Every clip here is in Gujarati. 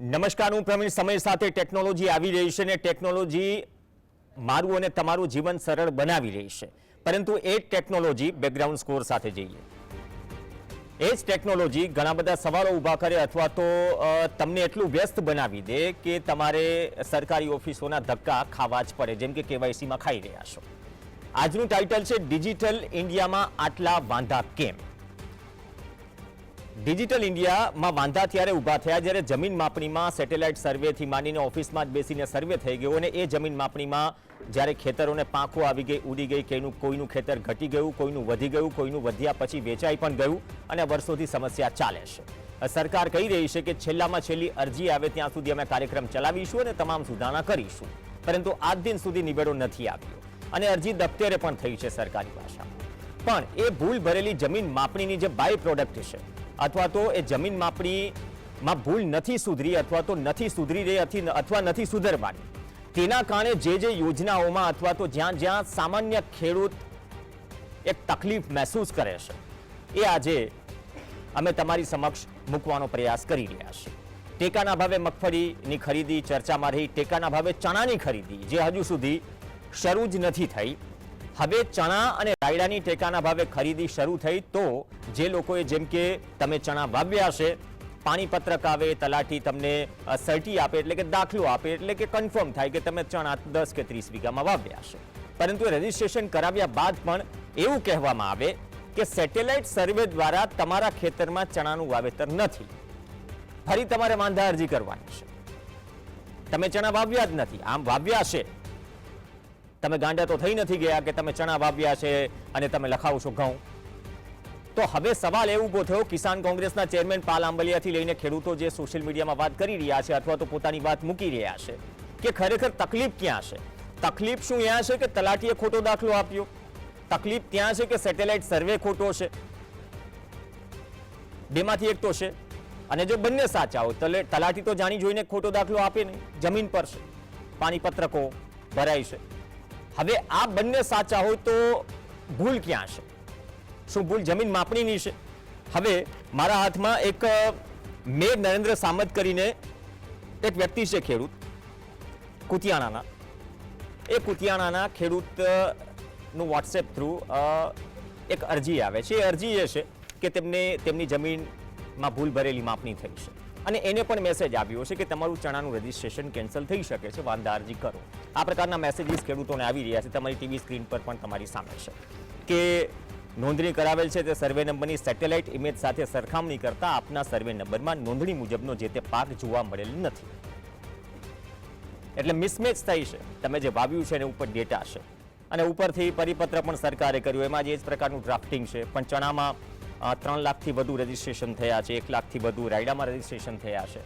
નમસ્કાર, હું પ્રવીણ. સમય સાથે ટેકનોલોજી આવી રહી છે અને ટેકનોલોજી મારું અને તમારું જીવન સરળ બનાવી રહી છે, પરંતુ એ જ ટેકનોલોજી બેકગ્રાઉન્ડ સ્કોર સાથે જઈએ એ જ ટેકનોલોજી ઘણા બધા સવાલો ઊભા કરે અથવા તો તમને એટલું વ્યસ્ત બનાવી દે કે તમારે સરકારી ઓફિસોના ધક્કા ખાવા જ પડે, જેમ કે કેવાયસીમાં ખાઈ રહ્યા છો. આજનું ટાઇટલ છે ડિજિટલ ઇન્ડિયામાં આટલા વાંધા કેમ. ડિજિટલ ઇન્ડિયામાં વાંધા ત્યારે ઊભા થયા જ્યારે જમીન માપણીમાં સેટેલાઇટ સર્વેથી માંડીને ઓફિસમાં જ બેસીને સર્વે થઈ ગયો અને એ જમીન માપણીમાં જ્યારે ખેતરોને પાંખો આવી ગઈ, ઉડી ગઈ, કોઈનું ખેતર ઘટી ગયું, કોઈનું વધી ગયું, કોઈનું વધ્યા પછી વેચાઈ પણ ગયું અને વર્ષોથી સમસ્યા ચાલે છે. સરકાર કહી રહી છે કે છેલ્લામાં છેલ્લી અરજી આવે ત્યાં સુધી અમે કાર્યક્રમ ચલાવીશું અને તમામ સુધારણા કરીશું, પરંતુ આજ દિન સુધી નિવેડો નથી આવ્યો અને અરજી દફતરે પણ થઈ છે સરકારી ભાષામાં. પણ એ ભૂલ ભરેલી જમીન માપણીની જે બાય પ્રોડક્ટ છે અથવા તો એ જમીન માપણીમાં ભૂલ નથી સુધરી અથવા તો નથી સુધરી રહી અથવા નથી સુધરવાની, તેના કારણે જે યોજનાઓમાં અથવા તો જ્યાં જ્યાં સામાન્ય ખેડૂત એક તકલીફ મહેસૂસ કરે છે એ આજે અમે તમારી સમક્ષ મૂકવાનો પ્રયાસ કરી રહ્યા છીએ. ટેકાના ભાવે મગફળીની ખરીદી ચર્ચામાં રહી, ટેકાના ભાવે ચણાની ખરીદી જે હજુ સુધી શરૂ જ નથી થઈ. હવે ચણા અને રાયડાની ટેકાના ભાવે ખરીદી શરૂ થઈ તો જે લોકોએ, જેમ કે તમે ચણા વાવ્યા છે, પાણીપત્રક આવે, તલાટી તમને સર્ટી આપે એટલે કે દાખલો આપે એટલે કે કન્ફર્મ થાય કે તમે ચણા 10 કે 30 વીઘામાં વાવ્યા છે, પરંતુ રજીસ્ટ્રેશન કરાવ્યા બાદ પણ એવું કહેવામાં આવે કે સેટેલાઇટ સર્વે દ્વારા તમારા ખેતરમાં ચણાનું વાવેતર નથી, ફરી તમારે વાંધા અરજી કરવાની છે. તમે ચણા વાવ્યા જ નથી, આમ વાવ્યા છે, તમે ગાંડા તો થઈ નથી ગયા કે તમે ચણા વાવ્યા છે અને તમે લખાવશો ઘઉં. તો હવે સવાલ એ ઊભો થયો, કિસાન કોંગ્રેસના ચેરમેન પાલ આંબલિયાથી લઈને ખેડૂતો જે સોશિયલ મીડિયામાં વાત કરી રહ્યા છે અથવા તો પોતાની વાત મૂકી રહ્યા છે કે ખરેખર તકલીફ ક્યાં છે. તકલીફ શું ત્યાં છે કે તલાટીએ ખોટો દાખલો આપ્યો, તકલીફ ત્યાં છે કે સેટેલાઇટ સર્વે ખોટો છે, બેમાંથી એક તો છે. અને જો બંને સાચા હોય, તલાટી તો જાણી જોઈને ખોટો દાખલો આપે નહીં, જમીન પર છે, પાણીપત્રકો ભરાય છે. હવે આ બંને સાચા હોય તો ભૂલ ક્યાં છે? શું ભૂલ જમીન માપણીની છે? હવે મારા હાથમાં એક મેઘ નરેન્દ્ર સામત કરીને એક વ્યક્તિ છે, ખેડૂત કુતિયાણાના. એ કુતિયાણાના ખેડૂતનું વોટ્સએપ થ્રુ એક અરજી આવે છે. એ અરજી એ છે કે તેમની જમીનમાં ભૂલ ભરેલી માપણી થઈ છે અને એને પણ મેસેજ આવ્યો છે કે તમારું ચણાનું રજીસ્ટ્રેશન કેન્સલ થઈ શકે છે, વાંધા અરજી કરો. આ પ્રકારના મેસેજીસ ખેડૂતોને આવી રહ્યા છે. તમારી ટીવી સ્ક્રીન પર પણ તમારી સામે છે કે નોંધણી કરાવેલ છે તે સર્વે નંબરની સેટેલાઇટ ઇમેજ સાથે સરખામણી કરતા આપના સર્વે નંબરમાં નોંધણી મુજબનો જે તે પાક જોવા મળેલ નથી. એટલે મિસમેચ થઈ છે. તમે જે વાવ્યું છે એના ઉપર ડેટા છે અને ઉપરથી પરિપત્ર પણ સરકારે કર્યું, એમાં જે જ પ્રકારનું ડ્રાફ્ટિંગ છે. પણ ચણામાં 3 લાખથી વધુ રજીસ્ટ્રેશન થયા છે, 1 લાખથી વધુ રાયડામાં રજીસ્ટ્રેશન થયા છે.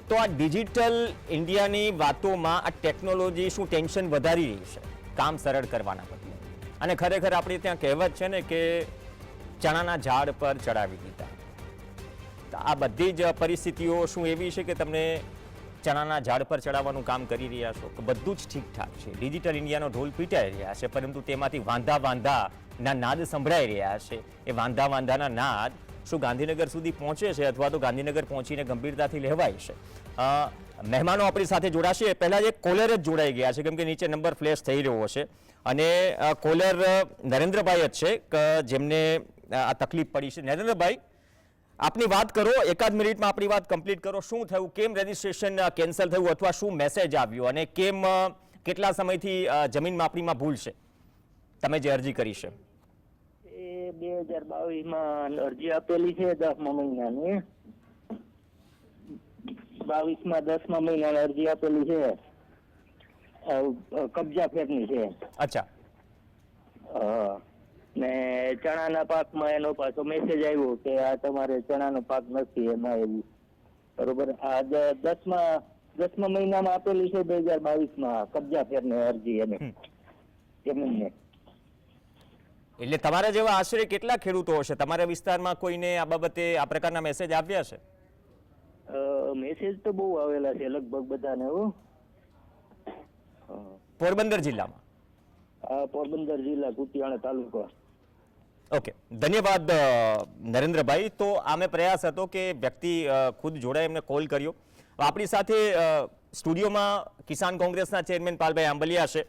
તો આ ડિજિટલ ઇન્ડિયાની વાતોમાં આ ટેકનોલોજી શું ટેન્શન વધારી રહી છે કામ સરળ કરવાના બદલે. અને ખરેખર આપણે ત્યાં કહેવત છે ને કે ચણાના ઝાડ પર ચડાવી દીધા. તો આ બધી જ પરિસ્થિતિઓ શું એવી છે કે તમને ચણાના ઝાડ પર ચડાવવાનું કામ કરી રહ્યા છો કે બધું જ ઠીકઠાક છે? ડિજિટલ ઇન્ડિયાનો ઢોલ પીટાઈ રહ્યા છે, પરંતુ તેમાંથી વાંધાના નાદ સંભળાઈ રહ્યા છે. એ વાંધાના નાદ શું ગાંધીનગર સુધી પહોંચે છે અથવા તો ગાંધીનગર પહોંચીને ગંભીરતાથી લેવાય છે? મહેમાનો આપણી સાથે જોડાશે. પહેલાં એક કોલર જ જોડાઈ ગયા છે, કેમ કે નીચે નંબર ફ્લેશ થઈ રહ્યો છે અને કોલર નરેન્દ્રભાઈ જ છે કે જેમને આ તકલીફ પડી છે. નરેન્દ્રભાઈ, આપની વાત કરો, એકાદ મિનિટમાં આપણી વાત કમ્પ્લીટ કરો. શું થયું, કેમ રજીસ્ટ્રેશન કેન્સલ થયું અથવા શું મેસેજ આવ્યો અને કેમ કેટલા સમયથી જમીન માપણીમાં ભૂલ છે તમે જે અરજી કરી છે? એ 2022માં અરજી આપેલી છે 10મા મહિનાની. 22માં 10મા મહિનાની અરજી આપેલી છે, કબજા ફેરની છે. અચ્છા. ને ચણાના પાકમાં એનો પાછો મેસેજ આવ્યો કે આ તમારે ચણાનો પાક નથી એમાં એવું. બરોબર. આ 10મા મહિનામાં આપેલી છે 2022માં કબજા ફેરની અરજી એને જમીનને. એટલે તમારા જેવા આશરે કેટલા ખેડૂતો હશે તમારા વિસ્તારમાં? કોઈને આ બાબતે આ પ્રકારના મેસેજ આવ્યા છે? મેસેજ તો બહુ આવેલા છે, લગભગ બધાને. પોરબંદર જિલ્લામાં? પોરબંદર જિલ્લા, કુતિયાણા તાલુકો. ઓકે, ધન્યવાદ નરેન્દ્રભાઈ. તો આમે પ્રયાસ હતો કે વ્યક્તિ ખુદ જોડાય, એમને કોલ કર્યો આપણી સાથે સ્ટુડિયોમાં કિસાન કોંગ્રેસના ચેરમેન પાલભાઈ આંબલિયા છે,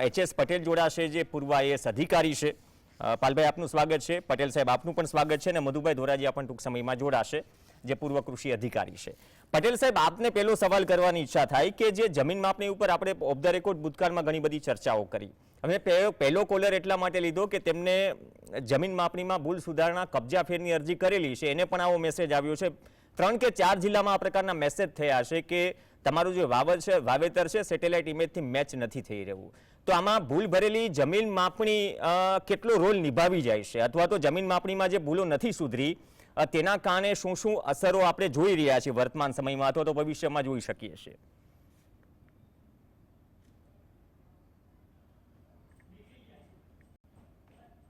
એચ.એસ. પટેલ જોડાશે જે પૂર્વ આઈએએસ અધિકારી છે. પાલભાઈ આપનું સ્વાગત છે, પટેલ સાહેબ આપનું પણ સ્વાગત છે, અને મધુભાઈ ધોરાજીયા પણ ટૂંક સમયમાં જોડાશે જે પૂર્વ કૃષિ અધિકારી છે. પટેલ સાહેબ, આપને પહેલો સવાલ કરવાની ઈચ્છા થાય કે જે જમીન માપણી ઉપર આપણે ઓફ ધ રેકોર્ડ ભૂતકાળમાં ઘણી બધી ચર્ચાઓ કરી. અમે પહેલો કોલર એટલા માટે લીધો કે તેમને જમીન માપણીમાં ભૂલ સુધારણા કબજા ફેરની અરજી કરેલી છે, એને પણ આવો મેસેજ આવ્યો છે. 3 કે 4 જિલ્લામાં આ પ્રકારના મેસેજ થયા છે કે તમારું જે વાવેતર છે સેટેલાઇટ ઇમેજથી મેચ નથી થઈ રહ્યું. તો આમાં ભૂલ ભરેલી જમીન માપણી કેટલો રોલ નિભાવી જાય છે, અથવા તો જમીન માપણીમાં જે ભૂલો નથી સુધરી તેના કારણે શું શું અસરો આપણે જોઈ રહ્યા છીએ વર્તમાન સમયમાં અથવા તો ભવિષ્યમાં જોઈ શકીએ છીએ?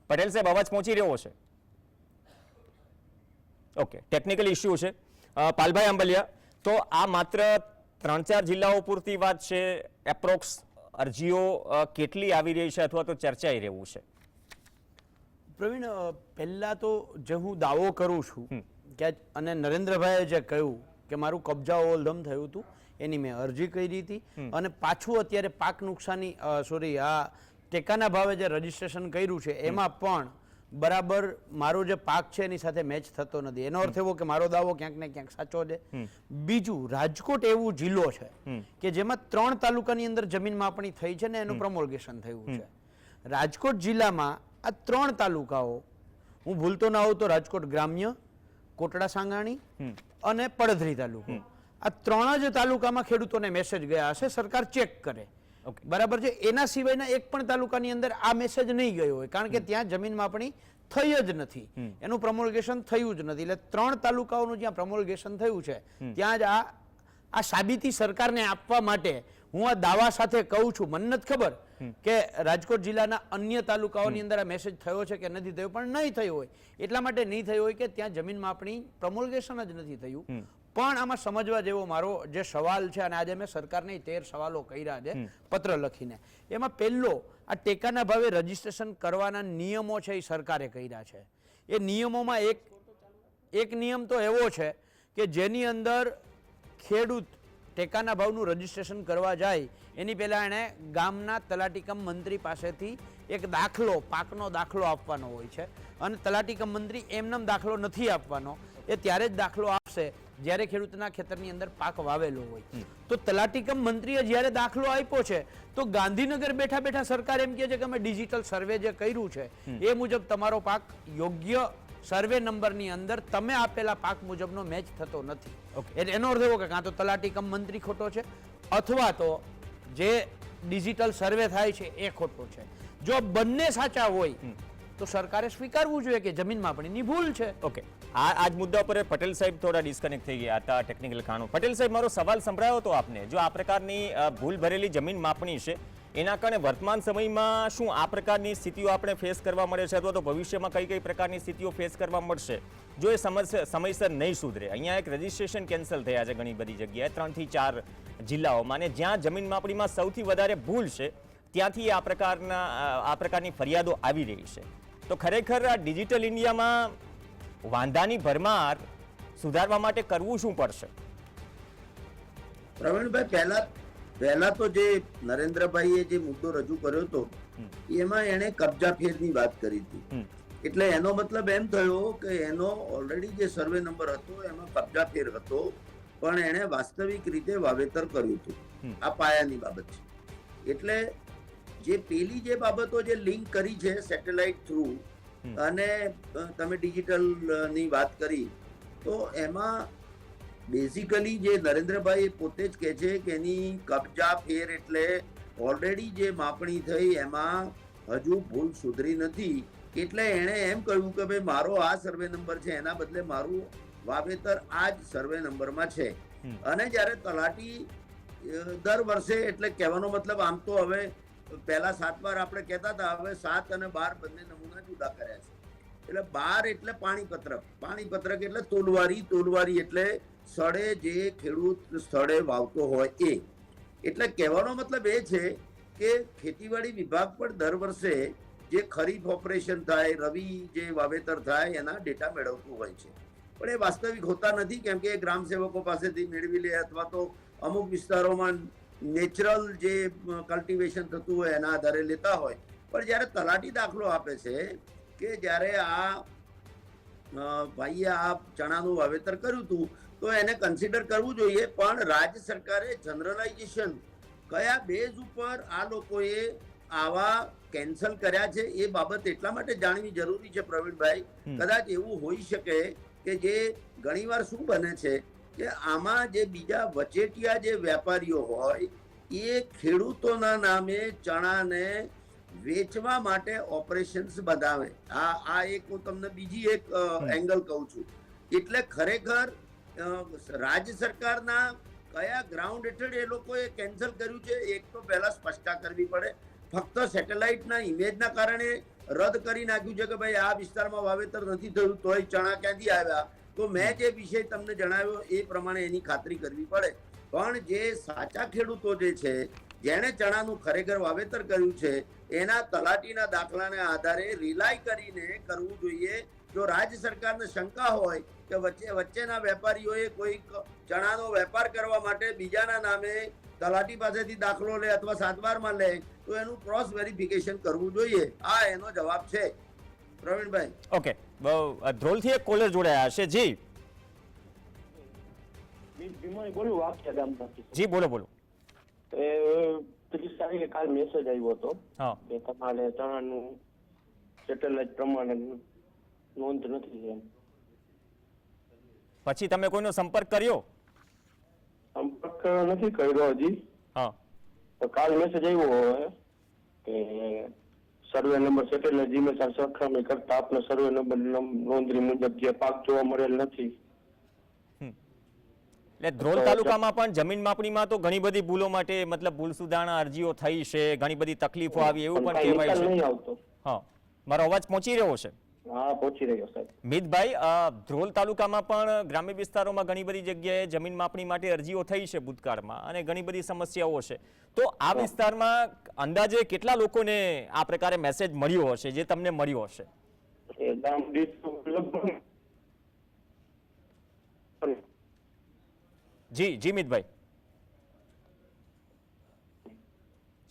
પટેલ સાહેબ, અવાજ પહોંચી રહ્યો છે? ઓકે, ટેકનિકલ ઇસ્યુ છે. પાલભાઈ આંબલિયા, તો આ માત્ર 3-4 જિલ્લાઓ પૂરતી વાત છે? એપ્રોક્સ અરજીઓ કેટલી આવી રહી છે અથવા તો ચર્ચાઈ રહ્યું છે? પ્રવીણ, પહેલા તો જે હું દાવો કરું છું કે અને નરેન્દ્રભાઈએ જે કહ્યું કે મારું કબજા ઓલધમ થયું હતું એની મેં અરજી કરી હતી, અને પાછું અત્યારે પાક નુકસાની આ ટેકાના ભાવે જે રજીસ્ટ્રેશન કર્યું છે એમાં પણ બરાબર મારો જે પાક છે એની સાથે મેચ થતો નથી. એનો અર્થ એવો કે મારો દાવો ક્યાંક ને ક્યાંક સાચો છે. બીજું, રાજકોટ એવો જિલ્લો છે કે જેમાં 3 તાલુકાની અંદર જમીન માપણી થઈ છે ને એનું પ્રમોલ્ગેશન થયું છે. રાજકોટ જિલ્લામાં આ 3 તાલુકાઓ, હું ભૂલતો ના હોઉં તો રાજકોટ ગ્રામ્ય, કોટડા સાંગાણી અને પડધરી તાલુકો, આ 3 જ તાલુકામાં ખેડૂતોને મેસેજ ગયા હશે, સરકાર ચેક કરે. બરાબર છે. એના સિવાયના એક પણ તાલુકાની અંદર આ મેસેજ નહીં ગયો હોય, કારણ કે ત્યાં જમીન માપણી થઈ જ નથી, એનું પ્રમોલ્ગેશન થયું જ નથી. એટલે 3 તાલુકાઓનું જ્યાં પ્રમોલ્ગેશન થયું છે ત્યાં જ આ સાબિતી સરકારને આપવા માટે હું આ દાવા સાથે કહું છું. મને નથી ખબર કે રાજકોટ જિલ્લાના અન્ય તાલુકાઓની અંદર આ મેસેજ થયો છે કે નથી થયો, પણ નહીં થયો હોય એટલા માટે નહીં થયો હોય કે ત્યાં જમીન માપણી પ્રમોલ્ગેશન જ નથી થયું. પણ આમાં સમજવા જેવો મારો જે સવાલ છે, અને આજે મેં સરકારને 13 સવાલો કર્યા છે પત્ર લખીને, એમાં પહેલો, આ ટેકાના ભાવે રજીસ્ટ્રેશન કરવાના નિયમો છે એ સરકારે કર્યા છે. એ નિયમોમાં એક નિયમ તો એવો છે કે જેની અંદર ખેડૂત ટેકાના ભાવનું રજીસ્ટ્રેશન કરવા જાય એની પહેલાં એણે ગામના તલાટીકમ મંત્રી પાસેથી એક દાખલો, પાકનો દાખલો આપવાનો હોય છે, અને તલાટીકમ મંત્રી એમનેમ દાખલો નથી આપવાનો, એ ત્યારે જ દાખલો આપશે જ્યારે ખેડૂતના ખેતરની અંદર પાક વાવેલો હોય. તો તલાટીકમ મંત્રીએ જ્યારે દાખલો આપ્યો છે તો ગાંધીનગર બેઠા બેઠા સરકાર એમ કહે છે કે અમે ડિજિટલ સર્વે જે કર્યું છે એ મુજબ તમારો પાક યોગ્ય સર્વે નંબરની અંદર તમે આપેલા પાક મુજબનો મેચ થતો નથી. એનો અર્થ એવો કે કાં તો તલાટીકમ મંત્રી ખોટો છે અથવા તો જે ડિજિટલ સર્વે થાય છે એ ખોટો છે. જો બંને સાચા હોય તો સરકારે સ્વીકારવું જોઈએ કે જમીન માપણીની ભૂલ છે. ઓકે, આ જ મુદ્દા પર પટેલ સાહેબ થોડા ડિસ્કનેક્ટ થઈ ગયા હતા ટેકનિકલ કારણો. પટેલ સાહેબ, મારો સવાલ સંભળાયો હતો આપને. જો આ પ્રકારની ભૂલ ભરેલી જમીન માપણી છે એના કારણે વર્તમાન સમયમાં શું આ પ્રકારની સ્થિતિઓ આપણે ફેસ કરવા મળે છે, અથવા તો ભવિષ્યમાં કઈ પ્રકારની સ્થિતિઓ ફેસ કરવા મળશે જો એ સમયસર નહીં સુધરે? અહીંયા એક રજીસ્ટ્રેશન કેન્સલ થયા છે ઘણી બધી જગ્યાએ 3 થી 4 જિલ્લાઓમાં, અને જ્યાં જમીન માપણીમાં સૌથી વધારે ભૂલ છે ત્યાંથી આ પ્રકારની ફરિયાદો આવી રહી છે. તો ખરેખર આ ડિજિટલ ઇન્ડિયામાં વાંધાની ભરમાર સુધારવા માટે કરવું શું પડશે? પ્રવીણભાઈ, પહેલા તો જે નરેન્દ્રભાઈએ જે મુદ્દો રજૂ કર્યો હતો એમાં એને કબજા ફેરની વાત કરી હતી. એટલે એનો મતલબ એમ થયો કે એનો ઓલરેડી જે સર્વે નંબર હતો એમાં કબજા ફેર હતો, પણ એને વાસ્તવિક રીતે વાવેતર કર્યું હતું. આ પાયાની બાબત છે. એટલે જે પેલી જે બાબતો જે લિંક કરી છે સેટેલાઇટ થ્રુ, અને તમે ડિજિટલ ની વાત કરી, તો એમાં બેઝિકલી જે નરેન્દ્રભાઈ પોતે જ કહે છે કે એની કબજા ફેર એટલે ઓલરેડી જે માપણી થઈ એમાં હજુ ભૂલ સુધરી નથી. એટલે એણે એમ કહ્યું કે ભાઈ મારો આ સર્વે નંબર છે એના બદલે મારું વાવેતર આ જ સર્વે નંબરમાં છે. અને જ્યારે તલાટી દર વર્ષે, એટલે કહેવાનો મતલબ આમ તો હવે પહેલા 7 વાર આપણે કહેતા હતા, હવે 7 અને 12 બંને નમૂના જુદા કર્યા છે. એટલે 12 એટલે પાણીપત્રક એટલે તોલવારી એટલે સ્થળે જે ખેડૂત સ્થળે વાવતો હોય એ. એટલે કહેવાનો મતલબ એ છે કે ખેતીવાડી વિભાગ પણ દર વર્ષે જે ખરીફ ઓપરેશન થાય, રવિ જે વાવેતર થાય એના ડેટા મેળવતું હોય છે. પણ એ વાસ્તવિક હોતા નથી, કેમ કે એ ગ્રામ સેવકો પાસેથી મેળવી લે અથવા તો અમુક વિસ્તારોમાં નેચરલ જે કલ્ટિવેશન થતું હોય એના આધારે લેતા હોય. પણ જ્યારે તલાટી દાખલો આપે છે કે જ્યારે ભાઈએ આ ચણાનું વાવેતર કર્યું હતું તો એને કન્સિડર કરવું જોઈએ, પણ રાજ્ય સરકારે જનરલાઇઝેશન કયા બેઝ ઉપર આ લોકોએ આવા કેન્સલ કર્યા છે એ બાબત એટલા માટે જાણવી જરૂરી છે પ્રવીણભાઈ. કદાચ એવું હોઈ શકે કે જે ઘણીવાર શું બને છે કે આમાં જે બીજા વચેટિયા જે વેપારીઓ હોય એ ખેડૂતોના નામે ચણાને વેચવા માટે ઓપરેશન્સ બનાવે. આ એક હું તમને બીજી એક એંગલ કહું છું. એટલે ખરેખર રાજ્ય સરકારના કયા ગ્રાઉન્ડ હેઠળ એ લોકોએ કેન્સલ કર્યું છે એક તો પહેલા સ્પષ્ટતા કરવી પડે. ફક્ત સેટેલાઇટના ઇમેજના કારણે રદ કરી નાખ્યું છે કે ભાઈ આ વિસ્તારમાં વાવેતર નથી થયું તોય ચણા ક્યાંથી આવ્યા, તો મેં જે વિષય તમને જણાવ્યો એ પ્રમાણે એની ખાતરી કરવી પડે. પણ જે સાચા ખેડૂતો જે છે જેણે ચણાનું ખરેખર વાવેતર કર્યું છે એના તલાટીના દાખલાને આધારે રિલાય કરીને કરવું જોઈએ. જો રાજ્ય સરકારને શંકા હોય કે વચ્ચેના વેપારીઓએ કોઈ ચણાનો વેપાર કરવા માટે બીજાના નામે તલાટી પાસેથી દાખલો લે અથવા સાતબારમાં લે તો એનું ક્રોસ વેરિફિકેશન કરવું જોઈએ. આ એનો જવાબ છે પ્રવીણભાઈ. ઓકે, ધ્રોલથી એક કોલર જોડાયા છે. જી બોલું વાક્ય ગામમાંથી. જી બોલો બોલો. 30 તારીખે કાલ મેસેજ આવ્યો હતો કે તમારે ચણાનું સેટેલાઇટ પ્રમાણે નોંધ નથી એમ. પછી તમે કોઈનો સંપર્ક કર્યો? સંપર્ક નથી કર્યો હજી. હા, તો કાલ મેસેજ આવ્યો કે સર્વે નંબર સેટેલાઇટ જીમેસાર સરખામણી કરતા આપનો સર્વે નંબર નોંધણી મુજબ જે પાક જોવા મળેલ નથી. એટલે ધ્રોલ તાલુકામાં પણ જમીન માપણીમાં તો ઘણી બધી ભૂલો માટે મતલબ ભૂલ સુધારણા અરજીઓ થઈ છે, ઘણી બધી તકલીફો આવી એવું પણ કહેવાય છે. નહીં આવતો. હા, મારો અવાજ પહોંચી રહ્યો છે? હા, પહોંચી રહ્યો સાહેબ. મિતભાઈ, ધ્રોલ તાલુકામાં પણ ગ્રામ્ય વિસ્તારોમાં ઘણી બધી જગ્યાએ જમીન માપણી માટે અરજીઓ થઈ છે ભૂતકાળમાં અને ઘણી બધી સમસ્યાઓ છે. તો આ વિસ્તારમાં અંદાજે કેટલા લોકોને આ પ્રકારે મેસેજ મળ્યો હશે જે તમને મળ્યો હશે? એ ગામ દીઠ લગભગ જી મિતભાઈ.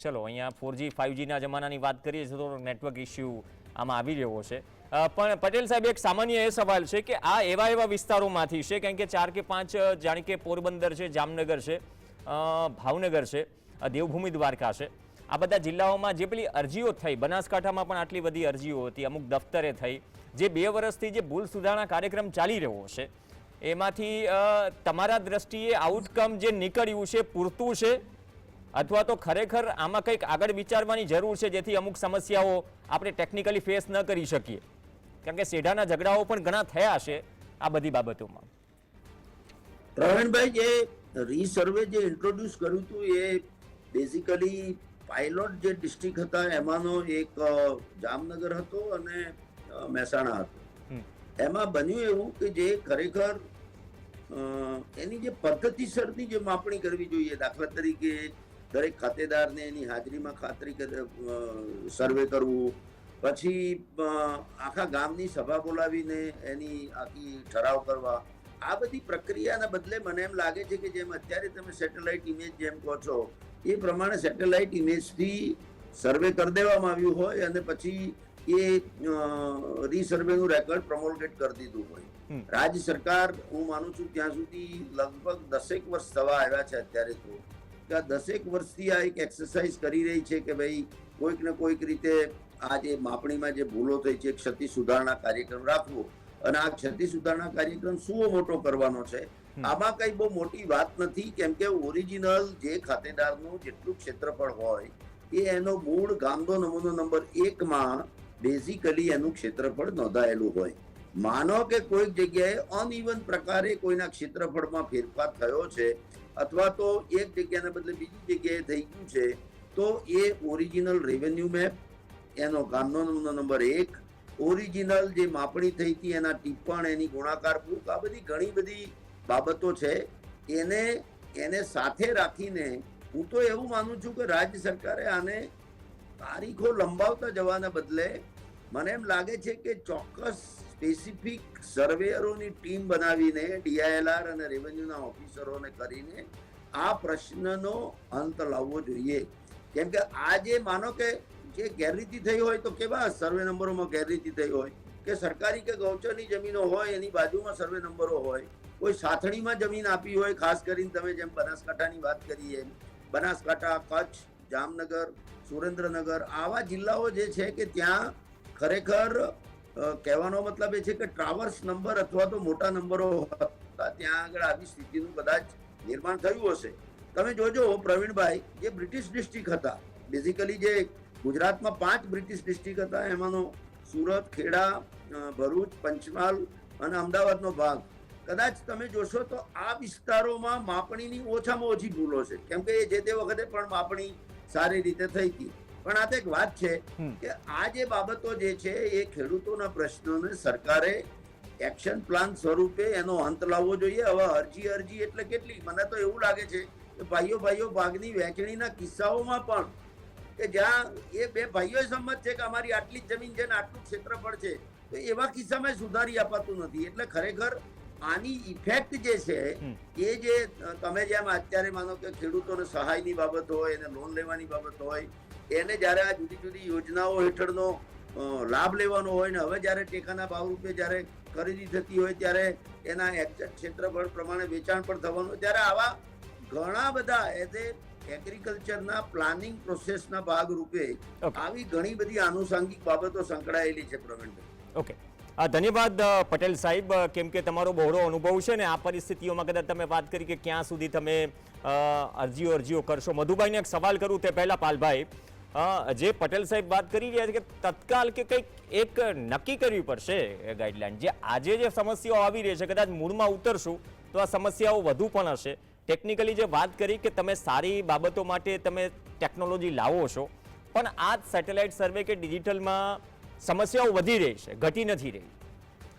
ચલો, અહીંયા 4G 5G ના જમાનાની વાત કરીએ છીએ તો નેટવર્ક ઇસ્યુ આમાં આવી રહ્યો છે. પણ પટેલ સાહેબ, એક સામાન્ય એ સવાલ છે કે આ એવા વિસ્તારોમાંથી છે, કારણ કે 4 કે 5 જાણે કે પોરબંદર છે, જામનગર છે, ભાવનગર છે, દેવભૂમિ દ્વારકા છે, આ બધા જિલ્લાઓમાં જે પેલી અરજીઓ થઈ, બનાસકાંઠામાં પણ આટલી બધી અરજીઓ હતી, અમુક દફતરે થઈ, જે 2 વર્ષથી જે ભૂલ સુધારણા કાર્યક્રમ ચાલી રહ્યો છે એમાંથી તમારા દ્રષ્ટિએ આઉટકમ જે નીકળ્યું છે પૂરતું છે અથવા તો ખરેખર આમાં કંઈક આગળ વિચારવાની જરૂર છે જેથી અમુક સમસ્યાઓ આપણે ટેકનિકલી ફેસ ન કરી શકીએ? કારણ કે સેઢાના ઝઘડાઓ પણ ઘણા થયા છે આ બધી બાબતોમાં. પ્રવીણભાઈ, જે રીસર્વે જે ઇન્ટ્રોડ્યુસ કર્યું હતું એ બેઝિકલી પાયલોટ જે ડિસ્ટ્રિક્ટ હતા એમાંનો એક જામનગર હતો અને મહેસાણા હતો. એમાં બન્યું એવું કે જે ખરેખર એની જે પદ્ધતિસરની જે માપણી કરવી જોઈએ, દાખલા તરીકે દરેક ખાતેદારને એની હાજરીમાં ખાતરી સર્વે કરવું, પછી આખા ગામની સભા બોલાવીને એની આખી ઠરાવ કરવા, આ બધી પ્રક્રિયાના બદલે મને એમ લાગે છે કે જેમ અત્યારે તમે સેટેલાઇટ ઇમેજ જેમ કહો છો એ પ્રમાણે સેટેલાઇટ ઇમેજથી સર્વે કરી દેવામાં આવ્યું હોય અને પછી એ રીસર્વેનું રેકોર્ડ પ્રમોલ્ગેટ કરી દીધું હોય. રાજ્ય સરકાર, હું માનું છું ત્યાં સુધી લગભગ 10 વર્ષ થવા આવ્યા છે અત્યારે તો, કે 10 વર્ષથી આ એક એક્સરસાઇઝ કરી રહી છે કે ભાઈ કોઈક ને કોઈક રીતે આ જે માપણીમાં જે ભૂલો થઈ છે ક્ષતિ સુધારણા કાર્યક્રમ રાખવો અને આ ક્ષતિ સુધારણા કાર્યક્રમ શું મોટો કરવાનો છે. આમાં કઈ બહુ મોટી વાત નથી, કેમ કે ઓરિજિનલ જે ખાતેદારનું જેટલું ક્ષેત્રફળ હોય એ એનો મૂળ ગામનો નમૂનો નંબર 1 બેઝિકલી એનું ક્ષેત્રફળ નોંધાયેલું હોય. માનો કે કોઈક જગ્યાએ અનઇવન પ્રકારે કોઈના ક્ષેત્રફળમાં ફેરફાર થયો છે અથવા તો એક જગ્યાને બદલે બીજી જગ્યાએ થઈ ગયું છે, તો એ ઓરિજિનલ રેવન્યુ મેપ, એનો ગામનો નમૂનો નંબર 1, ઓરિજિનલ જે માપણી થઈ હતી એના ટિપ્પણ, એની ગુણાકાર બુક, આ બધી ઘણી બધી બાબતો છે. એને સાથે રાખીને હું તો એવું માનું છું કે રાજ્ય સરકારે આને તારીખો લંબાવતા જવાના બદલે મને એમ લાગે છે કે ચોક્કસ સ્પેસિફિક સર્વેયરોની ટીમ બનાવીને DILR અને રેવન્યુના ઓફિસરોને કરીને આ પ્રશ્નનો અંત લાવવો જોઈએ. કેમ કે આ જે માનો કે જે ગેરરીતિ થઈ હોય તો કેવા સર્વે નંબરોમાં ગેરરીતિ થઈ હોય કે સરકારી કે ગૌચરની જમીનો હોય એની બાજુમાં સર્વે નંબરો હોય, કોઈ સાથણીમાં જમીન આપી હોય, ખાસ કરીને તમે જેમ બનાસકાંઠાની વાત કરી એમ બનાસકાંઠા, કચ્છ, જામનગર, સુરેન્દ્રનગર આવા જિલ્લાઓ જે છે કે ત્યાં ખરેખર કહેવાનો મતલબ એ છે કે ટ્રાવર્સ નંબર અથવા તો મોટા નંબરો હતા, ત્યાં આગળ આવી સ્થિતિનું કદાચ નિર્માણ થયું હશે. તમે જોજો પ્રવીણભાઈ, જે બ્રિટિશ ડિસ્ટ્રિક્ટ હતા, બેઝિકલી જે ગુજરાતમાં 5 બ્રિટિશ ડિસ્ટ્રિક્ટ હતા, એમાંનો સુરત, ખેડા, ભરૂચ, પંચમહાલ અને અમદાવાદનો ભાગ, કદાચ તમે જોશો તો આ વિસ્તારોમાં માપણીની ઓછામાં ઓછી ભૂલો છે, કેમ કે જે તે વખતે પણ માપણી સારી રીતે થઈ હતી. પણ આ તો એક વાત છે કે આ જે બાબતો જે છે એ ખેડૂતોના પ્રશ્નોને સરકારે એક્શન પ્લાન સ્વરૂપે એનો અંત લાવવો જોઈએ. હવે અરજી એટલે કેટલી, મને તો એવું લાગે છે કે ભાઈઓ ભાગની વહેંચણીના કિસ્સાઓમાં પણ કે જ્યાં એ બે ભાઈઓ સંમત છે કે અમારી આટલી જ જમીન છે ને આટલું ક્ષેત્રફળ છે, તો એવા કિસ્સામાં સુધારી અપાતું નથી. એટલે ખરેખર આની ઇફેક્ટ જે છે એ જે તમે જેમ અત્યારે માનો કે ખેડૂતોને સહાયની બાબત હોય, એને લોન લેવાની બાબત હોય, એને જ્યારે આ જુદી જુદી યોજનાઓ હેઠળનો લાભ લેવાનો હોય ને હવે જ્યારે ટેકાના ભાવ રૂપે જ્યારે ખરીદી થતી હોય ત્યારે એના એક્ઝેક્ટ ક્ષેત્રફળ પ્રમાણે વેચાણ પણ થવાનું, ત્યારે આવા ઘણા બધા એઝ એ એગ્રીકલ્ચરના પ્લાનિંગ પ્રોસેસના ભાગ રૂપે આવી ઘણી બધી આનુષંગિક બાબતો સંકળાયેલી છે. પ્રવીણભાઈ, ઓકે, ધન્યવાદ પટેલ સાહેબ, કેમ કે તમારો બહોળો અનુભવ છે ને આ પરિસ્થિતિઓમાં કદાચ તમે વાત કરી કે ક્યાં સુધી તમે અરજીઓ કરશો. મધુભાઈને એક સવાલ કરું તે પહેલા પાલભાઈ, જે પટેલ સાહેબ વાત કરી રહ્યા છે કે તત્કાલ કે કંઈક એક નક્કી કરવી પડશે ગાઈડલાઈન, જે આજે જે સમસ્યાઓ આવી રહી છે કદાચ મૂળમાં ઉતરશું તો આ સમસ્યાઓ વધુ પણ હશે. ટેકનિકલી જે વાત કરી કે તમે સારી બાબતો માટે તમે ટેકનોલોજી લાવો છો, પણ આ સેટેલાઇટ સર્વે કે ડિજિટલમાં સમસ્યાઓ વધી રહી છે, ઘટી નથી રહી.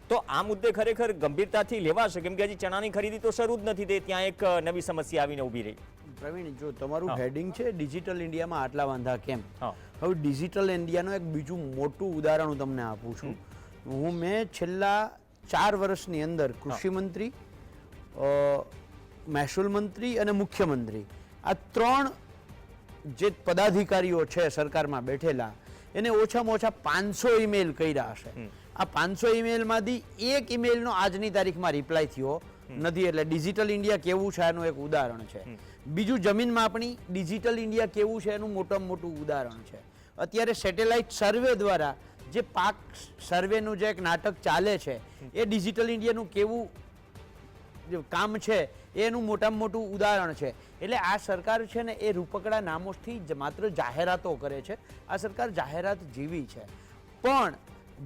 તો આ મુદ્દે ખરેખર ગંભીરતાથી લેવાશે, કેમ કે હજી ચણાની ખરીદી તો શરૂ જ નથી થઈ, ત્યાં એક નવી સમસ્યા આવીને ઊભી રહી. પ્રવીણ, જો તમારું હેડિંગ છે ડિજિટલ ઇન્ડિયામાં આટલા વાંધા કેમ, હવે ડિજિટલ ઇન્ડિયાનું એક બીજું મોટું ઉદાહરણ હું તમને આપું છું. મેં છેલ્લા 4 વર્ષની અંદર કૃષિ મંત્રી, મહેસૂલ મંત્રી અને મુખ્યમંત્રી આ 3 જે પદાધિકારીઓ છે સરકારમાં બેઠેલા એને ઓછામાં ઓછા 500 ઈમેલ કર્યા હશે. આ 500 ઈમેલમાંથી એક ઈમેલનો આજની તારીખમાં રિપ્લાય થયો નથી. એટલે ડિજિટલ ઇન્ડિયા કેવું છે એનું એક ઉદાહરણ છે. બીજું, જમીન માપણી ડિજિટલ ઇન્ડિયા કેવું છે એનું મોટામાં મોટું ઉદાહરણ છે. અત્યારે સેટેલાઇટ સર્વે દ્વારા જે પાક સર્વેનું જે એક નાટક ચાલે છે એ ડિજિટલ ઇન્ડિયાનું કેવું કામ છે એનું મોટામાં મોટું ઉદાહરણ છે. એટલે આ સરકાર છે ને એ રૂપકડા નામોથી માત્ર જાહેરાતો કરે છે. આ સરકાર જાહેરાત જેવી છે, પણ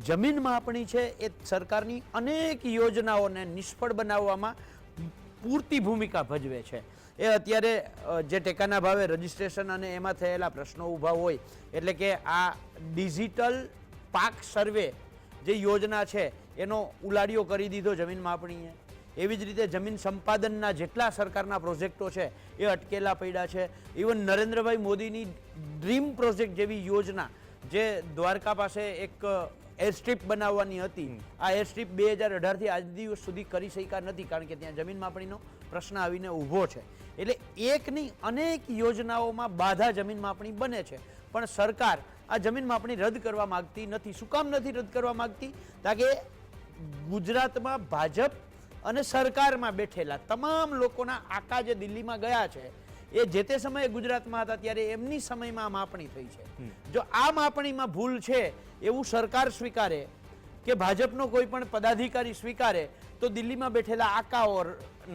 જમીન માપણી છે એ સરકારની અનેક યોજનાઓને નિષ્ફળ બનાવવામાં પૂરતી ભૂમિકા ભજવે છે. એ અત્યારે જે ટેકાના ભાવે રજીસ્ટ્રેશન અને એમાં થયેલા પ્રશ્નો ઊભા હોય, એટલે કે આ ડિજિટલ પાક સર્વે જે યોજના છે એનો ઉલાડિયો કરી દીધો જમીન માપણીએ. એવી જ રીતે જમીન સંપાદનના જેટલા સરકારના પ્રોજેક્ટો છે એ અટકેલા પડ્યા છે. ઇવન નરેન્દ્રભાઈ મોદીની ડ્રીમ પ્રોજેક્ટ જેવી યોજના જે દ્વારકા પાસે એક એરસ્ટ્રીપ બનાવવાની હતી, આ એરસ્ટ્રીપ 2018થી આજ દિવસ સુધી કરી શક્યા નથી, કારણ કે ત્યાં જમીન માપણીનો પ્રશ્ન આવીને ઊભો છે. એટલે એકની અનેક યોજનાઓમાં બાધા જમીન માપણી બને છે, પણ સરકાર આ જમીન માપણી રદ કરવા માંગતી નથી. શું કામ નથી રદ કરવા માંગતી? કારણ કે ગુજરાતમાં ભાજપ અને સરકારમાં બેઠેલા તમામ લોકોના આકા જે દિલ્હીમાં ગયા છે એ જે તે સમયે ગુજરાતમાં હતા ત્યારે એમની સમયમાં માપણી થઈ છે. જો આ માપણીમાં ભૂલ છે એવું સરકાર સ્વીકારે કે ભાજપનો કોઈ પણ પદાધિકારી સ્વીકારે તો દિલ્હીમાં બેઠેલા આકાઓ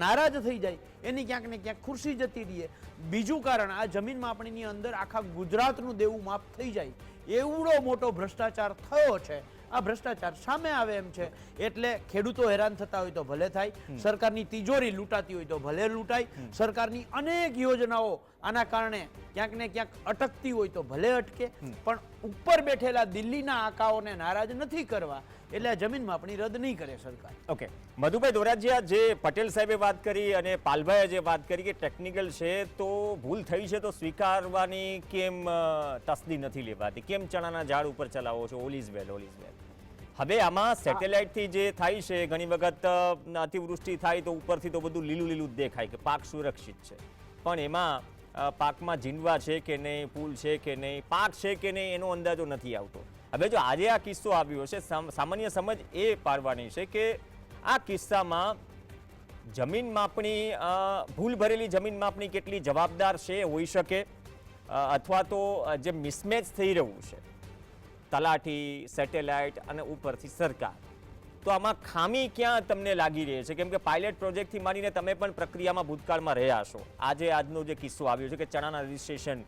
નારાજ થઈ જાય, એની ક્યાંક ને ક્યાંક ખુરશી જતી રહે. બીજું કારણ, આ જમીન માપણીની અંદર આખા ગુજરાતનું દેવું માફ થઈ જાય એવડો મોટો ભ્રષ્ટાચાર થયો છે. આ ભ્રષ્ટાચાર સામે આવે એમ છે. એટલે ખેડૂતો હેરાન થતા હોય તો ભલે થાય, સરકારની તિજોરી લૂંટાતી હોય તો ભલે લૂંટાય, સરકારની અનેક યોજનાઓ આના કારણે ક્યાંક ને ક્યાંક અટકતી હોય તો ભલે અટકે, પણ ઉપર બેઠેલા દિલ્હીના આકાઓને નારાજ નથી કરવા. એટલે આ જમીન માપણી રદ નહીં કરે સરકાર. ઓકે, મધુભાઈ દોરાજીયા, જે પટેલ સાહેબે વાત કરી અને પાલભાઈએ જે વાત કરી કે ટેકનિકલ છે તો ભૂલ થઈ છે તો સ્વીકારવાની કેમ તસ્દી નથી લેવાતી? કેમ ચણાના ઝાડ ઉપર ચલાવો છો? All is well, all is well. હવે આમાં સેટેલાઇટથી જે થાય છે ઘણી વખત અતિવૃષ્ટિ થાય તો ઉપરથી તો બધું લીલું લીલું જ દેખાય કે પાક સુરક્ષિત છે, પણ એમાં પાકમાં જીંડવા છે કે નહીં, ફૂલ છે કે નહીં, પાક છે કે નહીં એનો અંદાજો નથી આવતો. હવે જો આજે આ કિસ્સો આવ્યો છે, સામાન્ય સમજ એ પાડવાની છે કે આ કિસ્સામાં જમીન માપણી, ભૂલ ભરેલી જમીન માપણી કેટલી જવાબદાર છે હોઈ શકે, અથવા તો જે મિસમેચ થઈ રહ્યું છે તલાટી, સેટેલાઇટ અને ઉપરથી સરકાર, તો આમાં ખામી ક્યાં તમને લાગી રહી છે? કેમ કે પાયલટ પ્રોજેક્ટથી માંડીને તમે પણ પ્રક્રિયામાં ભૂતકાળમાં રહ્યા છો. આજનો જે કિસ્સો આવ્યો છે કે ચણાના રજીસ્ટ્રેશન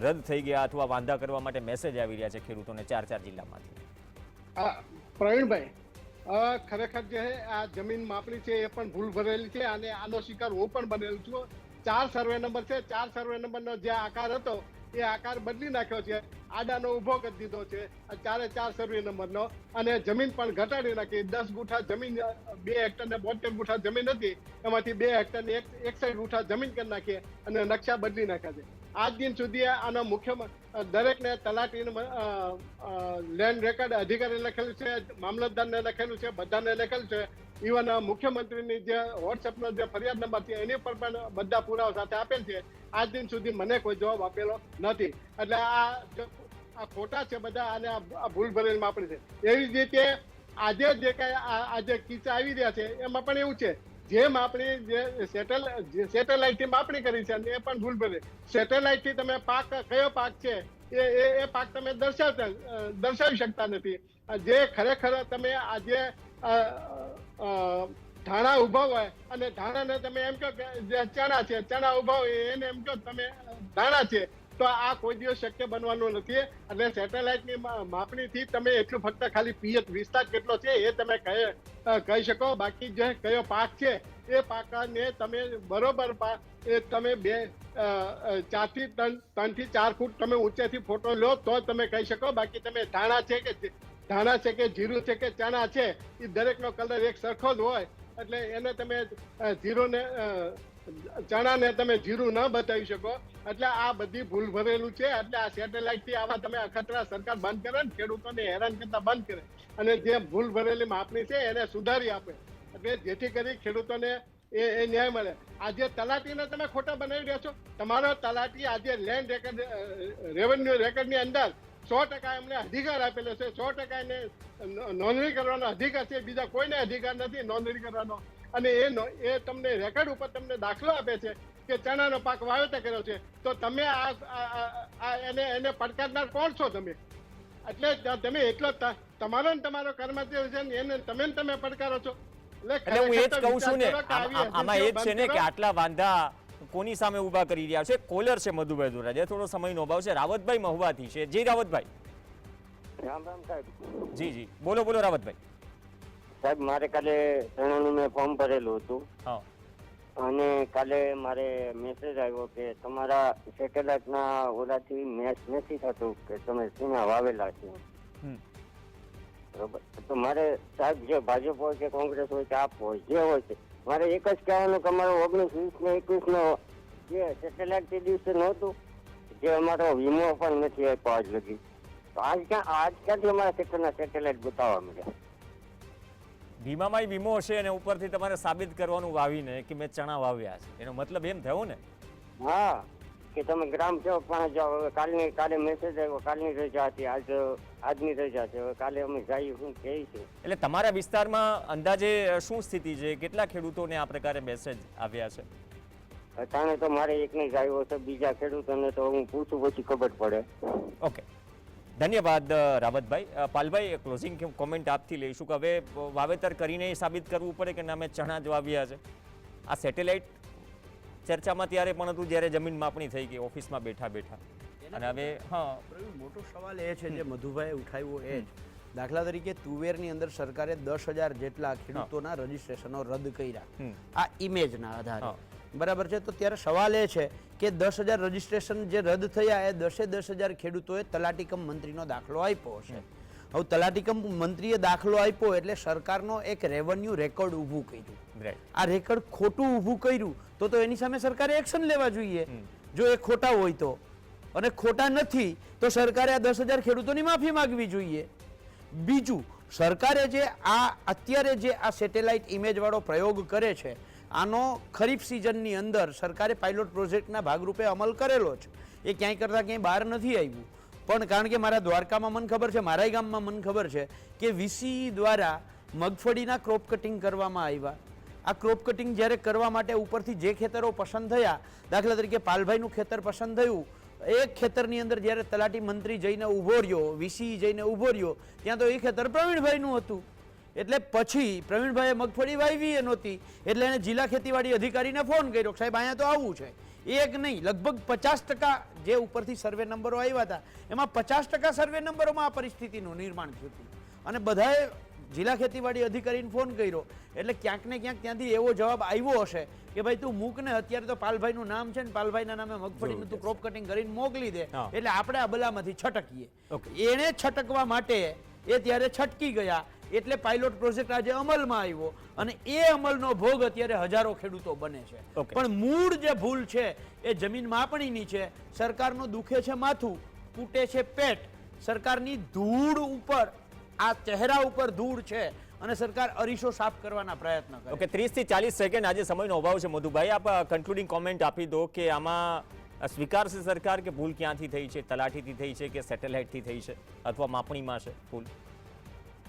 રદ થઈ ગયા અથવા વાંધા કરવા માટે મેસેજ આવી રહ્યા છે ખેડૂતોને 4 જિલ્લામાંથી. પ્રવીણભાઈ, ખરેખર જે આ જમીન માપણી છે એ પણ ભૂલ ભરેલી છે અને આનો શિકાર હું પણ બનેલું છું. 4 સર્વે નંબર છે, 4 સર્વે નંબરનો જે આકાર હતો એ આકાર બદલી નાખ્યો છે, આડાનો ઊભો કરી દીધો છે 4 સર્વે નંબરનો, અને જમીન પણ ઘટાડી નાખી. 10 ગુઠા જમીન, 2 હેક્ટર ને 72 ગુઠા જમીન હતી, એમાંથી 2 હેક્ટર ને 61 ગુઠા જમીન કરી નાખી અને નકશા બદલી નાખ્યા છે. આજ દિન સુધી આનો મુખ્ય દરેકને તલાટીને લેન્ડ રેકર્ડ અધિકારી લખેલું છે, મામલતદારને લખેલું છે, બધાને લખેલું છે. ઇવન મુખ્યમંત્રીની જે વોટ્સએપનો જે ફરિયાદ નંબર છે એની પર પણ બધા પુરાવા સાથે આપેલ છે. આજ દિન સુધી મને કોઈ જવાબ આપેલો નથી. એટલે આ ખોટા છે બધા અને આ ભૂલ ભરેલ માપણી છે. એવી જ રીતે આજે જે કાંઈ આજે કિસ્સા આવી રહ્યા છે એમાં પણ એવું છે, જે માપણી જે સેટેલાઇટથી માપણી કરી છે એ પણ ભૂલ ભરે. સેટેલાઇટથી તમે પાક કયો પાક છે એ પાક તમે દર્શાવી શકતા નથી. જે ખરેખર તમે આજે ધાણા ઉભા હોય અને ધાણાને તમે એમ કહો કે જે ચણા છે, ચણા ઉભા હોય એને એમ કહો તમે ધાણા છે, તો આ કોઈ દિવસ શક્ય બનવાનું નથી. એટલે સેટેલાઇટની માપણીથી તમે એટલું ફક્ત ખાલી પિયત વિસ્તાર કેટલો છે એ તમે કહી શકો. બાકી જે કયો પાક છે એ પાકને તમે બરોબર એ તમે 3 થી 4 ફૂટ તમે ઊંચેથી ફોટો લો તો તમે કહી શકો. બાકી તમે ધાણા છે કે જીરું છે કે ચણા છે એ દરેકનો કલર એક સરખો જ હોય, એટલે એને તમે ચણાને તમે જીરું ન બતાવી શકો. એટલે આ બધી ભૂલ ભરેલું છે. એટલે આ સેટેલાઇટથી આવા તમે અખતરા સરકાર બંધ કરે ને ખેડૂતોને હેરાન કરતા બંધ કરે અને જે ભૂલ ભરેલી માપણી છે એને સુધારી આપે, એટલે જેથી કરી ખેડૂતોને એ ન્યાય મળે. આજે તલાટીને તમે ખોટા બનાવી રહ્યા છો. તમારો તલાટી આજે લેન્ડ રેકર્ડ, રેવન્યુ રેકર્ડની અંદર 100% એમને અધિકાર આપેલો છે. 100% એને નોંધણી કરવાનો અધિકાર છે, બીજા કોઈને અધિકાર નથી નોંધણી કરવાનો. અને એ તમને રેકર્ડ ઉપર તમને દાખલો આપે છે કે ચણાનો પાક વાવેતર કર્યો છે, તો તમે એને પડકારનાર કોણ છો તમે? એટલે તમે એટલો તમારો ને તમારો કર્મચારી છે એને તમે પડકારો છો. એટલે હું એ જ કહું છું ને, આમાં એ જ છે ને કે આટલા વાંધા કોની સામે ઉભા કરી રહ્યા છે? કોલર છે મધુભાઈ દોરાજે, થોડો સમયનો અભાવ છે. રાવતભાઈ મહુવાથી છે. જી રાવતભાઈ. રામ રામ સાહેબ. જી બોલો રાવતભાઈ. સાહેબ, મારે કાલે ચણાનું મેં ફોર્મ ભરેલું હતું હા, અને કાલે મારે મેસેજ આવ્યો કે તમારા સેટેલાઇટના ઓલાથી મેચ નથી થતું કે તમે સીના વાવેલા છે. બરોબર, તો મારે સાહેબ જે ભાજપ હોય કે કોંગ્રેસ હોય કે આપ હોય જે હોય છે, મારે એક જ કહેવાનું કે અમારો 19, 20 ને 21 નો જે સેટેલાઇટ તે દિવસે નહોતું, જે અમારો વીમો પણ નથી આપ્યો આજ લગી, તો આજ ક્યાંથી અમારા ખેતરના સેટેલાઇટ બતાવવા મળ્યા? વીમામાં વીમો હશે અને ઉપરથી તમારે સાબિત કરવાનું વાવીને કે મેં ચણા વાવ્યા છે, એનો મતલબ એમ થયો ને? હા, કે તમે ગ્રામ સેવક પાસે જાઓ. હવે કાલે મેસેજ આવ્યો, કાલની રજા હતી, આજની રજા છે, હવે કાલે અમે જઈએ શું કહે છે. એટલે તમારા વિસ્તારમાં અંદાજે શું સ્થિતિ છે? કેટલા ખેડૂતોને આ પ્રકારે મેસેજ આવ્યા છે? અટાણે તો મારે એકને જ આવ્યો છે, બીજા ખેડૂતોને તો હું પૂછું પછી ખબર પડે. ઓકે, ધન્યવાદ રાવતભાઈ. પાલભાઈ, ક્લોઝિંગ કોમેન્ટ આપથી લઈશું કે હવે વાવેતર કરીને સાબિત કરવું પડે કે ના મેં ચણા જ વાવ્યા છે. આ સેટેલાઇટ ચર્ચામાં ત્યારે પણ હતું જ્યારે જમીન માપણી થઈ ગઈ ઓફિસમાં બેઠા અને હવે મોટો સવાલ એ છે જે મધુભાઈએ ઉઠાવ્યો એ જ. દાખલા તરીકે તુવેરની અંદર સરકારે 10,000 જેટલા ખેડૂતોના રજીસ્ટ્રેશનો રદ કર્યા આ ઇમેજના આધારે, બરાબર છે? તો ત્યારે સવાલ એ છે કે 10,000 રજીસ્ટ્રેશન જે રદ થયા એ 10,000 ખેડૂતોએ તલાટી કમ મંત્રીનો દાખલો આપ્યો હશે. હવે તલાટી કમ મંત્રીએ દાખલો આપ્યો એટલે સરકારનો એક રેવન્યુ રેકોર્ડ ઊભું કર્યું. આ રેકોર્ડ ખોટું ઊભું કર્યું તો એની સામે સરકારે એક્શન લેવા જોઈએ જો એ ખોટા હોય તો, અને ખોટા નથી તો સરકારે આ 10,000 ખેડૂતોની માફી માંગવી જોઈએ. બીજું, સરકારે જે અત્યારે જે આ સેટેલાઇટ ઇમેજવાળો પ્રયોગ કરે છે આનો ખરીફ સિઝનની અંદર સરકારે પાયલોટ પ્રોજેક્ટના ભાગરૂપે અમલ કરેલો છે. એ ક્યાંય કરતાં ક્યાંય બહાર નથી આવ્યું. પણ કારણ કે મારા દ્વારકામાં મને ખબર છે, મારા ગામમાં મને ખબર છે કે વીસી દ્વારા મગફળીના ક્રોપ કટિંગ કરવામાં આવ્યા. આ ક્રોપ કટિંગ જ્યારે કરવા માટે ઉપરથી જે ખેતરો પસંદ થયા, દાખલા તરીકે પાલભાઈનું ખેતર પસંદ થયું, એક ખેતરની અંદર જ્યારે તલાટી મંત્રી જઈને ઊભો રહ્યો, વીસી જઈને ઊભો રહ્યો, ત્યાં તો એ ખેતર પ્રવીણભાઈનું હતું. એટલે પછી પ્રવીણભાઈએ મગફળી વાવી એ નહોતી, એટલે એને જિલ્લા ખેતીવાડી અધિકારીને ફોન કર્યો, સાહેબ અહીંયા તો આવું છે. એક નહીં, લગભગ 50% જે ઉપરથી સર્વે નંબરો આવ્યા હતા એમાં 50% સર્વે નંબરોમાં આ પરિસ્થિતિનું નિર્માણ થયું હતું. અને બધાએ જિલ્લા ખેતીવાડી અધિકારીને ફોન કર્યો, એટલે ક્યાંક ને ક્યાંક ત્યાંથી એવો જવાબ આવ્યો હશે કે ભાઈ તું મૂક ને, અત્યારે તો પાલભાઈનું નામ છે ને પાલભાઈના નામે મગફળીનું તું ક્રોપ કટિંગ કરીને મોકલી દે, એટલે આપણે આ બલામાંથી છટકીએ. એને છટકવા માટે એ ત્યારે છટકી ગયા, એટલે પાયલોટ પ્રોજેક્ટ આજે અમલમાં આવ્યો અને એ અમલનો ભોગ અત્યારે હજારો ખેડૂતો બને છે. પણ મૂળ જે ભૂલ છે એ જમીન માપણીની છે. સરકારનું દુખે છે માથું, તૂટે છે પેટ. સરકારની ધૂળ ઉપર, આ ચહેરા ઉપર ધૂળ છે અને સરકાર અરીસો સાફ કરવાના પ્રયત્ન કરે. ઓકે, 30 થી 40 સેકન્ડ આજે સમયનો અભાવ છે. મધુભાઈ, આપ કન્ક્લુડિંગ કોમેન્ટ આપી દો કે આમાં સ્વીકારશે સરકાર કે ભૂલ ક્યાંથી થઈ છે? તલાટીથી થઈ છે કે સેટેલાઇટથી થઈ છે અથવા માપણીમાં છે ભૂલ?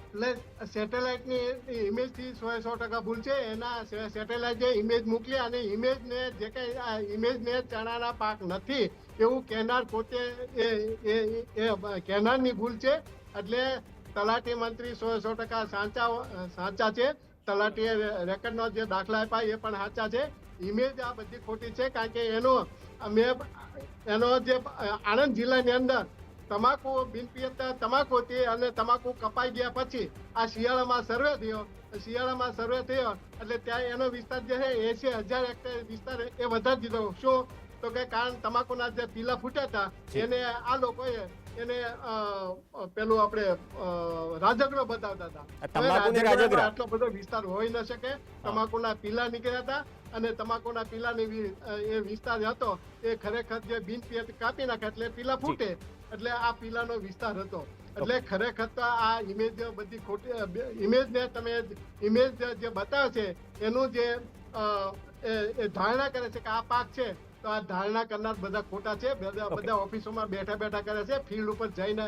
એટલે સેટેલાઇટની ઇમેજથી 100% ભૂલ છે. એના સેટેલાઇટ જે ઇમેજ મોકલી અને ઇમેજને જે કઈ આ ઇમેજને ચણાના પાક નથી એવું કહેનાર પોતે એ કહેનારની ભૂલ છે. એટલે તલાટી મંત્રી 100% સાચા છે. તલાટીએ રેકર્ડનો જે દાખલા આપ્યા એ પણ સાચા છે. ઇમેજ આ બધી ખોટી છે, કારણ કે એનો જે આણંદ જિલ્લાની અંદર તમાકુ બિનપિયત તમાકુ હતી અને તમાકુ કપાઈ ગયા પછી આ શિયાળામાં સર્વે થયો એટલે ત્યાં એનો વિસ્તાર જે છે 80,000 હેક્ટર વિસ્તાર એ વધારી દીધો. શું તો કે કારણ તમાકુના જે પીલા ફૂટ્યા હતા એને આ લોકોએ એને પેલું આપણે રાજગરો બતાવતા હતા. આટલો બધો વિસ્તાર હોઈ ન શકે. તમાકુના પીલા નીકળ્યા હતા અને તમાકુના પીલાની એ વિસ્તાર હતો એ ખરેખર જે બિનપિયત કાપી નાખે એટલે પીલા ફૂટે, એટલે આ પીલાનો વિસ્તાર હતો. એટલે ખરેખર તો આ ઇમેજ બધી ખોટી ઇમેજને તમે ઇમેજ જે બતાવે છે એનું જે ધારણા કરે છે કે આ પાક છે, તો આ ધારણા કરનાર બધા ખોટા છે. બધા ઓફિસોમાં બેઠા કરે છે. ફિલ્ડ ઉપર જઈને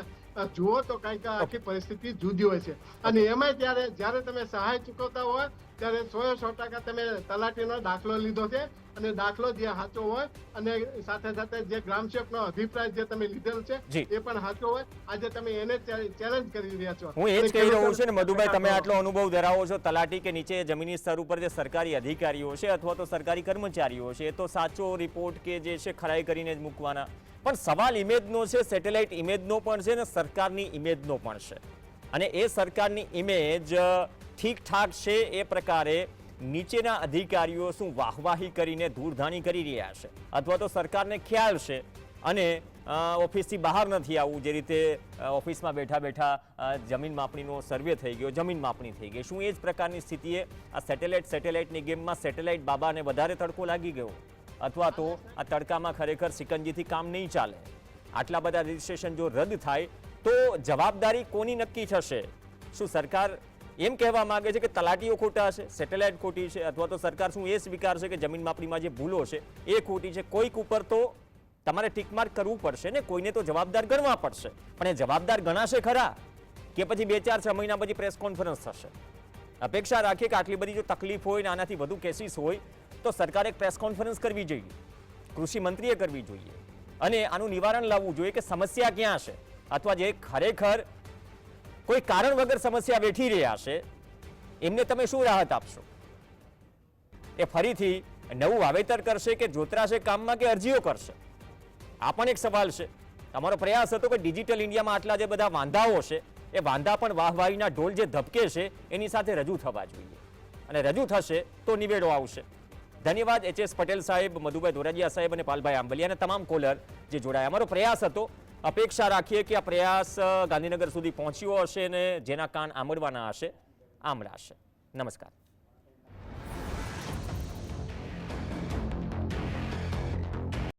જુઓ તો કંઈક આખી પરિસ્થિતિ જુદી હોય છે. અને એમાં જ્યારે તમે સહાય ચૂકવતા હોય ત્યારે 100% તમે તલાટીનો દાખલો લીધો છે અને દાખલો જે સાચો હોય અને સાથે જે ગ્રામસેવકનો અભિપ્રાય જે તમે લીધેલો છે એ પણ સાચો હોય. આજે તમે એને ચેલેન્જ કરી રહ્યા છો. હું એ જ કહી રહ્યો છું ને મધુભાઈ, તમે આટલો અનુભવ ધરાવો છો. તલાટી કે નીચે જમીની સ્તર ઉપર જે સરકારી અધિકારીઓ છે અથવા તો સરકારી કર્મચારીઓ છે એ તો સાચો રિપોર્ટ કે જે છે ખરાઈ કરીને જ મૂકવાના. પણ સવાલ ઇમેજનો છે, સેટેલાઇટ ઇમેજનો પણ છે ને સરકારની ઇમેજનો પણ છે. અને એ સરકારની ઇમેજ ઠીકઠાક છે એ પ્રકારે નીચેના અધિકારીઓ શું વાહવાહી કરીને ધૂળધાણી કરી રહ્યા છે અથવા તો સરકારને ખ્યાલ છે અને ઓફિસથી બહાર નથી આવવું, જે રીતે ઓફિસમાં બેઠા જમીન માપણીનો સર્વે થઈ ગયો, જમીન માપણી થઈ ગઈ. શું એ જ પ્રકારની સ્થિતિએ આ સેટેલાઇટની ગેમમાં સેટેલાઇટ બાબાને વધારે તડકો લાગી ગયો અથવા તો આ તડકામાં ખરેખર સિકંજીથી કામ નહીં ચાલે? આટલા બધા રજિસ્ટ્રેશન જો રદ થાય તો જવાબદારી કોની નક્કી થશે? શું સરકાર એમ કહેવા માંગે છે કે તલાટીઓ ખોટા છે, સેટેલાઇટ ખોટી છે, અથવા તો સરકાર શું એ સ્વીકારશે કે જમીન માપણીમાં જે ભૂલો છે એ ખોટી છે? કોઈક ઉપર તો તમારે ટીકમાર્ક કરવું પડશે ને, કોઈને તો જવાબદાર ગણવા પડશે. પણ એ જવાબદાર ગણાશે ખરા કે પછી 2-4-6 મહિના પછી પ્રેસ કોન્ફરન્સ થશે? અપેક્ષા રાખીએ કે આટલી બધી જો તકલીફ હોય ને આનાથી વધુ કેસીસ હોય તો સરકારે એક પ્રેસ કોન્ફરન્સ કરવી જોઈએ, કૃષિ મંત્રીએ કરવી જોઈએ અને આનું નિવારણ લાવવું જોઈએ કે સમસ્યા ક્યાં છે, અથવા જે ખરેખર કોઈ કારણ વગર સમસ્યા બેઠી રહ્યા છે એમને તમે શું રાહત આપશો? એ ફરીથી નવું વાવેતર કરશે કે જોતરાશે કામમાં કે અરજીઓ કરશે? આ પણ એક સવાલ છે. અમારો પ્રયાસ હતો કે ડિજિટલ ઇન્ડિયામાં આટલા જે બધા વાંધાઓ છે એ વાંધા પણ વાહવાહીના ઢોલ જે ધબકે છે એની સાથે રજૂ થવા જોઈએ અને રજૂ થશે તો નિવેડો આવશે. ધન્યવાદ HS પટેલ સાહેબ, મધુભાઈ ધોરાજીયા સાહેબ અને પાલભાઈ આંબલિયા અને તમામ કોલર જે જોડાયા. અમારો પ્રયાસ હતો, અપેક્ષા રાખીએ કે આ પ્રયાસ ગાંધીનગર સુધી પહોંચ્યો હશે અને જેના કાન આંબળવાના હશે આંબળાશે. નમસ્કાર.